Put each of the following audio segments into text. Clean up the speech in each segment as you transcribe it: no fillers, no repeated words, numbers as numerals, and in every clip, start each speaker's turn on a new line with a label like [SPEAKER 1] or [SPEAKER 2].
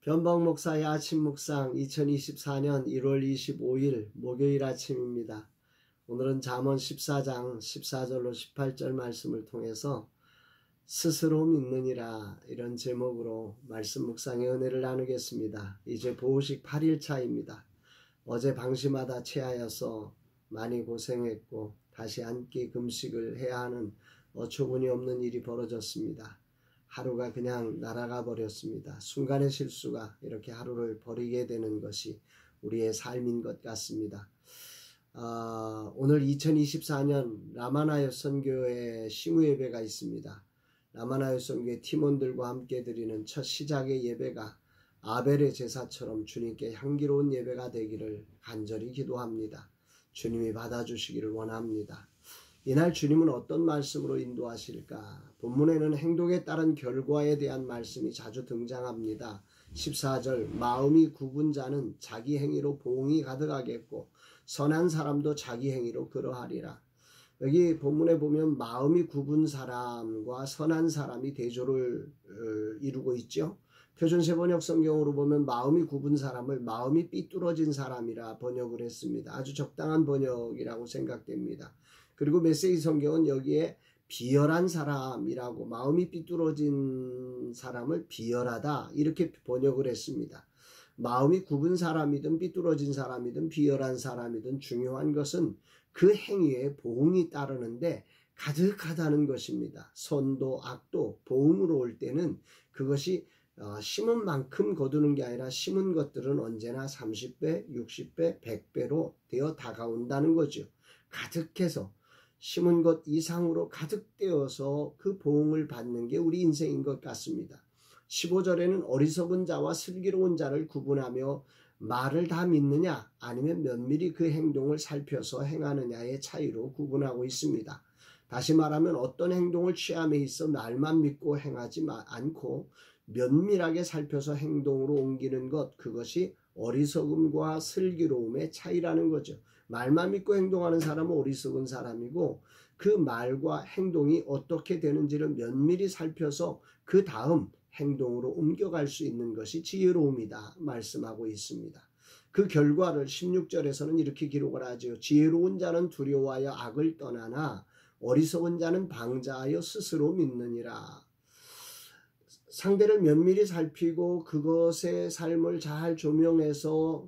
[SPEAKER 1] 변방 목사의 아침 묵상 2024년 1월 25일 목요일 아침입니다. 오늘은 잠언 14장 14절로 18절 말씀을 통해서 스스로 믿느니라 이런 제목으로 말씀 묵상의 은혜를 나누겠습니다. 이제 보호식 8일차입니다. 어제 방심하다 체하여서 많이 고생했고 다시 한 끼 금식을 해야 하는 어처구니 없는 일이 벌어졌습니다. 하루가 그냥 날아가 버렸습니다. 순간의 실수가 이렇게 하루를 버리게 되는 것이 우리의 삶인 것 같습니다. 오늘 2024년 라마나요 선교회 시무예배가 있습니다. 라마나요 선교회 팀원들과 함께 드리는 첫 시작의 예배가 아벨의 제사처럼 주님께 향기로운 예배가 되기를 간절히 기도합니다. 주님이 받아주시기를 원합니다. 이날 주님은 어떤 말씀으로 인도하실까? 본문에는 행동에 따른 결과에 대한 말씀이 자주 등장합니다. 14절 마음이 굽은 자는 자기 행위로 보응이 가득하겠고 선한 사람도 자기 행위로 그러하리라. 여기 본문에 보면 마음이 굽은 사람과 선한 사람이 대조를 이루고 있죠. 표준세번역 성경으로 보면 마음이 굽은 사람을 마음이 삐뚤어진 사람이라 번역을 했습니다. 아주 적당한 번역이라고 생각됩니다. 그리고 메시지 성경은 여기에 비열한 사람이라고 마음이 삐뚤어진 사람을 비열하다 이렇게 번역을 했습니다. 마음이 굽은 사람이든 삐뚤어진 사람이든 비열한 사람이든 중요한 것은 그 행위에 보응이 따르는데 가득하다는 것입니다. 선도 악도 보응으로 올 때는 그것이 심은 만큼 거두는 게 아니라 심은 것들은 언제나 30배, 60배, 100배로 되어 다가온다는 거죠. 가득해서 심은 것 이상으로 가득되어서 그 보응을 받는 게 우리 인생인 것 같습니다. 15절에는 어리석은 자와 슬기로운 자를 구분하며 말을 다 믿느냐 아니면 면밀히 그 행동을 살펴서 행하느냐의 차이로 구분하고 있습니다. 다시 말하면 어떤 행동을 취함에 있어 말만 믿고 행하지 않고 면밀하게 살펴서 행동으로 옮기는 것, 그것이 어리석음과 슬기로움의 차이라는 거죠. 말만 믿고 행동하는 사람은 어리석은 사람이고 그 말과 행동이 어떻게 되는지를 면밀히 살펴서 그 다음 행동으로 옮겨갈 수 있는 것이 지혜로움이다 말씀하고 있습니다. 그 결과를 16절에서는 이렇게 기록을 하죠. 지혜로운 자는 두려워하여 악을 떠나나 어리석은 자는 방자하여 스스로 믿느니라. 상대를 면밀히 살피고 그것의 삶을 잘 조명해서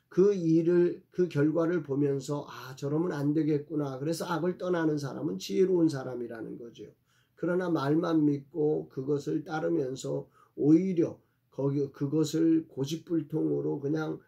[SPEAKER 1] 그 일을, 그 결과를 보면서 저러면 안 되겠구나. 그래서 악을 떠나는 사람은 지혜로운 사람이라는 거죠. 그러나 말만 믿고 그것을 따르면서 오히려 그것을 고집불통으로 그냥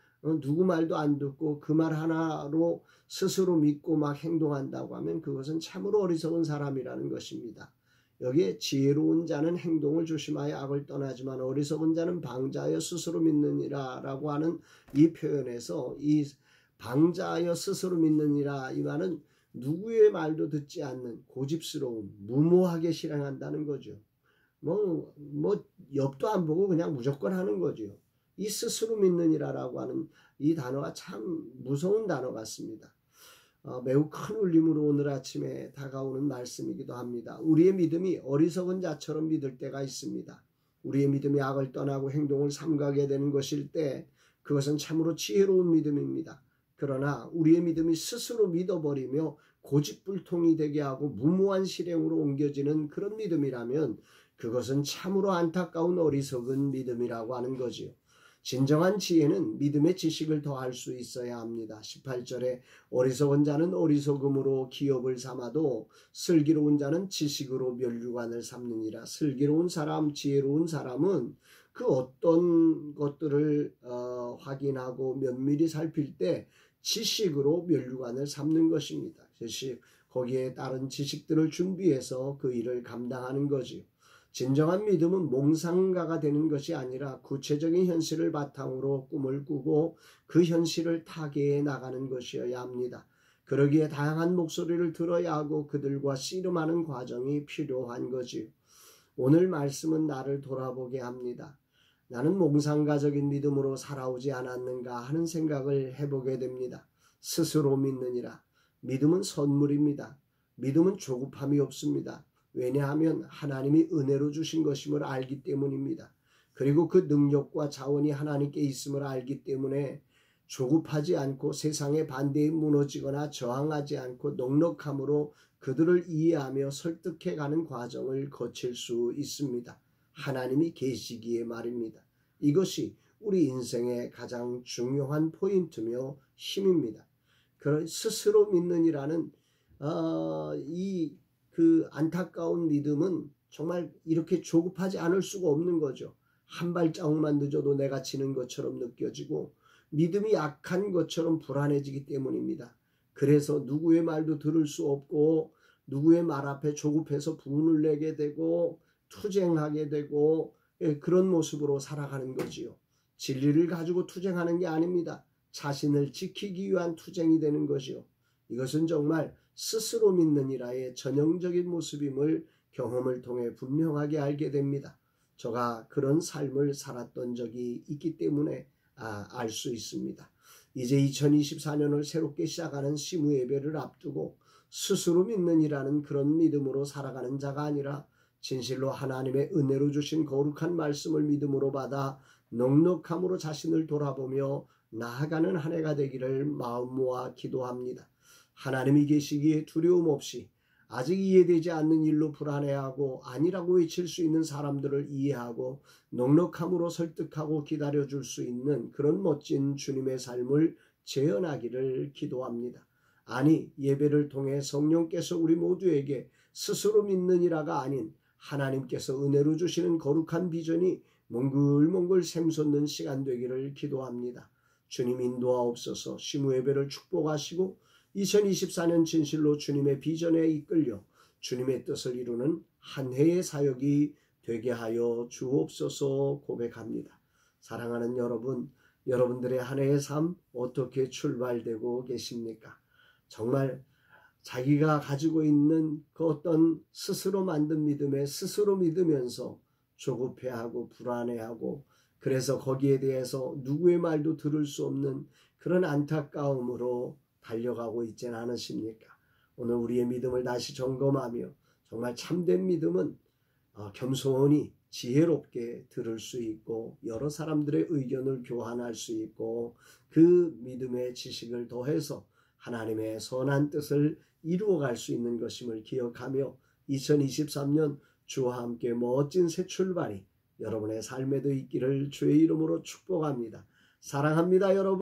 [SPEAKER 1] 누구 말도 안 듣고 그 말 하나로 스스로 믿고 막 행동한다고 하면 그것은 참으로 어리석은 사람이라는 것입니다. 여기에 지혜로운 자는 행동을 조심하여 악을 떠나지만 어리석은 자는 방자하여 스스로 믿느니라 라고 하는 이 표현에서 이 방자하여 스스로 믿느니라 이 말은 누구의 말도 듣지 않는 고집스러움, 무모하게 실행한다는 거죠. 옆도 안 보고 그냥 무조건 하는 거죠. 이 스스로 믿느니라라고 하는 이 단어가 참 무서운 단어 같습니다. 매우 큰 울림으로 오늘 아침에 다가오는 말씀이기도 합니다. 우리의 믿음이 어리석은 자처럼 믿을 때가 있습니다. 우리의 믿음이 악을 떠나고 행동을 삼가게 되는 것일 때 그것은 참으로 지혜로운 믿음입니다. 그러나 우리의 믿음이 스스로 믿어버리며 고집불통이 되게 하고 무모한 실행으로 옮겨지는 그런 믿음이라면 그것은 참으로 안타까운 어리석은 믿음이라고 하는 거지요. 진정한 지혜는 믿음의 지식을 더할 수 있어야 합니다. 18절에 어리석은 자는 어리석음으로 기업을 삼아도 슬기로운 자는 지식으로 면류관을 삼느니라. 슬기로운 사람, 지혜로운 사람은 그 어떤 것들을 확인하고 면밀히 살필 때 지식으로 면류관을 삼는 것입니다. 거기에 따른 지식들을 준비해서 그 일을 감당하는 거지요. 진정한 믿음은 몽상가가 되는 것이 아니라 구체적인 현실을 바탕으로 꿈을 꾸고 그 현실을 타개해 나가는 것이어야 합니다. 그러기에 다양한 목소리를 들어야 하고 그들과 씨름하는 과정이 필요한 거지요. 오늘 말씀은 나를 돌아보게 합니다. 나는 몽상가적인 믿음으로 살아오지 않았는가 하는 생각을 해보게 됩니다. 스스로 믿느니라. 믿음은 선물입니다. 믿음은 조급함이 없습니다. 왜냐하면 하나님이 은혜로 주신 것임을 알기 때문입니다. 그리고 그 능력과 자원이 하나님께 있음을 알기 때문에 조급하지 않고 세상의 반대에 무너지거나 저항하지 않고 넉넉함으로 그들을 이해하며 설득해가는 과정을 거칠 수 있습니다. 하나님이 계시기에 말입니다. 이것이 우리 인생의 가장 중요한 포인트며 힘입니다. 그런 스스로 믿는이라는 이 그 안타까운 믿음은 정말 이렇게 조급하지 않을 수가 없는 거죠. 한 발자국만 늦어도 내가 지는 것처럼 느껴지고 믿음이 약한 것처럼 불안해지기 때문입니다. 그래서 누구의 말도 들을 수 없고 누구의 말 앞에 조급해서 분을 내게 되고 투쟁하게 되고 그런 모습으로 살아가는 거지요. 진리를 가지고 투쟁하는 게 아닙니다. 자신을 지키기 위한 투쟁이 되는 것이요. 이것은 정말 스스로 믿느니라의 전형적인 모습임을 경험을 통해 분명하게 알게 됩니다. 저가 그런 삶을 살았던 적이 있기 때문에 알 수 있습니다. 이제 2024년을 새롭게 시작하는 시무 예배를 앞두고 스스로 믿느니라는 그런 믿음으로 살아가는 자가 아니라 진실로 하나님의 은혜로 주신 거룩한 말씀을 믿음으로 받아 넉넉함으로 자신을 돌아보며 나아가는 한 해가 되기를 마음 모아 기도합니다. 하나님이 계시기에 두려움 없이 아직 이해되지 않는 일로 불안해하고 아니라고 외칠 수 있는 사람들을 이해하고 넉넉함으로 설득하고 기다려줄 수 있는 그런 멋진 주님의 삶을 재현하기를 기도합니다. 아니, 예배를 통해 성령께서 우리 모두에게 스스로 믿느니라가 아닌 하나님께서 은혜로 주시는 거룩한 비전이 몽글몽글 샘솟는 시간 되기를 기도합니다. 주님 인도하옵소서. 시무 예배를 축복하시고 2024년 진실로 주님의 비전에 이끌려 주님의 뜻을 이루는 한 해의 사역이 되게 하여 주옵소서 고백합니다. 사랑하는 여러분, 여러분들의 한 해의 삶 어떻게 출발되고 계십니까? 정말 자기가 가지고 있는 그 어떤 스스로 만든 믿음에 스스로 믿으면서 조급해하고 불안해하고 그래서 거기에 대해서 누구의 말도 들을 수 없는 그런 안타까움으로 달려가고 있지는 않으십니까? 오늘 우리의 믿음을 다시 점검하며 정말 참된 믿음은 겸손히 지혜롭게 들을 수 있고 여러 사람들의 의견을 교환할 수 있고 그 믿음의 지식을 더해서 하나님의 선한 뜻을 이루어갈 수 있는 것임을 기억하며 2023년 주와 함께 멋진 새 출발이 여러분의 삶에도 있기를 주의 이름으로 축복합니다. 사랑합니다, 여러분.